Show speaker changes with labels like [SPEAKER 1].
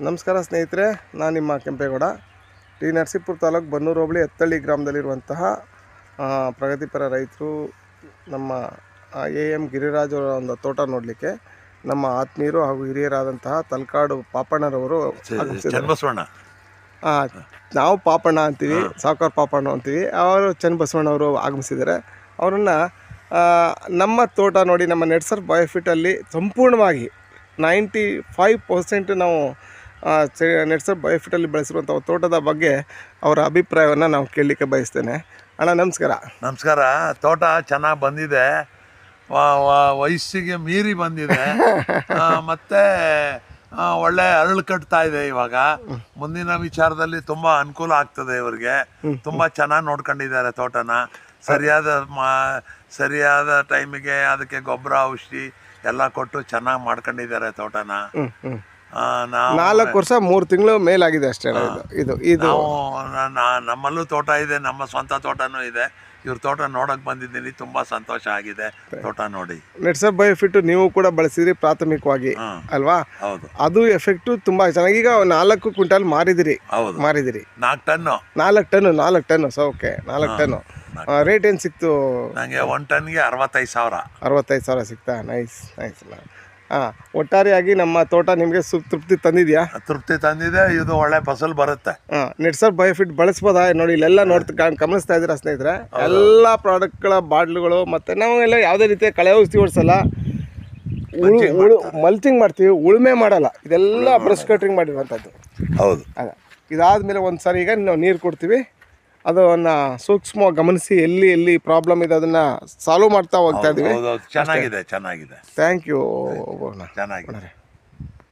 [SPEAKER 1] ನಮಸ್ಕಾರ ಸ್ನೇಹಿತರೆ, ನಾನು ನಿಮ್ಮ ಕೆಂಪೇಗೌಡ. ಟಿ ನರಸೀಪುರ ತಾಲೂಕು ಬನ್ನೂರು ಹೋಬಳಿ ಎತ್ತಳ್ಳಿ ಗ್ರಾಮದಲ್ಲಿರುವಂತಹ ಪ್ರಗತಿಪರ ರೈತರು ನಮ್ಮ AM ಗಿರಿರಾಜ್ ಅವರ ಒಂದು ತೋಟ ನೋಡಲಿಕ್ಕೆ ನಮ್ಮ ಆತ್ಮೀಯರು ಹಾಗೂ ಹಿರಿಯರಾದಂತಹ ತಲಕಾಡು ಪಾಪಣ್ಣರವರು
[SPEAKER 2] ಚನ್ನಬಸವಣ್ಣ.
[SPEAKER 1] ನಾವು ಪಾಪಣ್ಣ ಅಂತೀವಿ, ಸಾವುಕಾರ ಪಾಪಣ್ಣ ಅಂತೀವಿ. ಅವರು ಚನ್ನಬಸವಣ್ಣವರು ಆಗಮಿಸಿದ್ದಾರೆ. ಅವರನ್ನು ನಮ್ಮ ತೋಟ ನೋಡಿ, ನಮ್ಮ ನೆಟ್ಸರ್ ಬಯೋಫಿಟಲ್ಲಿ ಸಂಪೂರ್ಣವಾಗಿ 95% ನಾವು ನೆಟ್ಸರ್ ಬಯೋಫಿಟಲ್ಲಿ ಬೆಳೆಸಿರುವಂಥ ತೋಟದ ಬಗ್ಗೆ ಅವರ ಅಭಿಪ್ರಾಯವನ್ನು ನಾವು ಕೇಳಲಿಕ್ಕೆ ಬಯಸ್ತೇನೆ. ಅಣ್ಣ ನಮಸ್ಕಾರ.
[SPEAKER 2] ನಮಸ್ಕಾರ. ತೋಟ ಚೆನ್ನಾಗಿ ಬಂದಿದೆ, ವಯಸ್ಸಿಗೆ ಮೀರಿ ಬಂದಿದೆ, ಮತ್ತು ಒಳ್ಳೆ ಅರಳು ಕಟ್ತಾ ಇದೆ. ಇವಾಗ ಮುಂದಿನ ವಿಚಾರದಲ್ಲಿ ತುಂಬ ಅನುಕೂಲ ಆಗ್ತದೆ ಇವರಿಗೆ. ತುಂಬ ಚೆನ್ನಾಗಿ ನೋಡ್ಕೊಂಡಿದ್ದಾರೆ ತೋಟನ. ಸರಿಯಾದ ಟೈಮಿಗೆ ಅದಕ್ಕೆ ಗೊಬ್ಬರ ಔಷಧಿ ಎಲ್ಲ ಕೊಟ್ಟು ಚೆನ್ನಾಗಿ ಮಾಡ್ಕೊಂಡಿದ್ದಾರೆ ತೋಟನ.
[SPEAKER 1] 4 ವರ್ಷ 3 ತಿಂಗಳು ಮೇಲಾಗಿದೆ ಅಷ್ಟೇ. ಇದು
[SPEAKER 2] ನಮ್ಮಲ್ಲೂ ತೋಟ ಇದೆ, ನಮ್ಮ ಸ್ವಂತ ತೋಟನೂ ಇದೆ. ಇವ್ರ ತೋಟ ನೋಡಕ್ ಬಂದಿದ್ದೀನಿ, ತುಂಬಾ ಸಂತೋಷ ಆಗಿದೆ ತೋಟ ನೋಡಿ.
[SPEAKER 1] ನೆಟ್ಸರ್ ಬಯೋಫಿಟ್ ನೀವು ಕೂಡ ಬಳಸಿದ್ರಿ ಪ್ರಾಥಮಿಕವಾಗಿ ಅಲ್ವಾ?
[SPEAKER 2] ಹೌದು.
[SPEAKER 1] ಅದು ಎಫೆಕ್ಟ್ ತುಂಬಾ ಚೆನ್ನಾಗಿ. ಈಗ 4 ಕ್ವಿಂಟಲ್ ಮಾರಿದಿರಿ.
[SPEAKER 2] ಹೌದು,
[SPEAKER 1] ಮಾರಿದಿರಿ.
[SPEAKER 2] 4 ton.
[SPEAKER 1] 4 ton. Okay, 4 ton. Rate ಏನು ಸಿಕ್ತು?
[SPEAKER 2] ನನಗೆ 1 ಟನ್ಗೆ 65,000.
[SPEAKER 1] 65,000 ಸಿಕ್ತಾ? ನೈಸ್. ಒಟ್ಟಾರೆಯಾಗಿ ನಮ್ಮ ತೋಟ ನಿಮಗೆ ತೃಪ್ತಿ ತಂದಿದೆಯಾ?
[SPEAKER 2] ತೃಪ್ತಿ ತಂದಿದೆ. ಇದು ಒಳ್ಳೆ ಫಸಲ್ ಬರುತ್ತೆ.
[SPEAKER 1] ನೆಟ್ಸರ್ ಬಯೋಫಿಟ್ ಬಳಸ್ಬೋದಾ? ನೋಡಿ, ಇಲ್ಲೆಲ್ಲ ಗಮನಿಸ್ತಾ ಇದ್ದೀರಾ ಸ್ನೇಹಿತರೆ, ಎಲ್ಲ ಪ್ರಾಡಕ್ಟ್ಗಳ ಬಾಟ್ಲುಗಳು. ಮತ್ತು ನಾವೆಲ್ಲ ಯಾವುದೇ ರೀತಿಯ ಕಳೆ ಔಷಧಿ ಓಡಿಸಲ್ಲ, ಮಲ್ಚಿಂಗ್ ಮಾಡ್ತೀವಿ, ಉಳುಮೆ ಮಾಡಲ್ಲ. ಇದೆಲ್ಲ ಬ್ರಷ್ ಕಟ್ರಿಂಗ್ ಮಾಡಿರುವಂಥದ್ದು.
[SPEAKER 2] ಹೌದು.
[SPEAKER 1] ಇದಾದಮೇಲೆ ಒಂದು ಸಾರಿ ಈಗ ನಾವು ನೀರು ಕೊಡ್ತೀವಿ. ಅದನ್ನು ಸೂಕ್ಷ್ಮವಾಗಿ ಗಮನಿಸಿ ಎಲ್ಲಿ ಪ್ರಾಬ್ಲಮ್ ಇದೆ ಅದನ್ನು ಸಾಲ್ವ್ ಮಾಡ್ತಾ ಹೋಗ್ತಾ ಇದ್ದೀವಿ.
[SPEAKER 2] ಚೆನ್ನಾಗಿದೆ.
[SPEAKER 1] Thank you.
[SPEAKER 2] ಚೆನ್ನಾಗಿದೆ.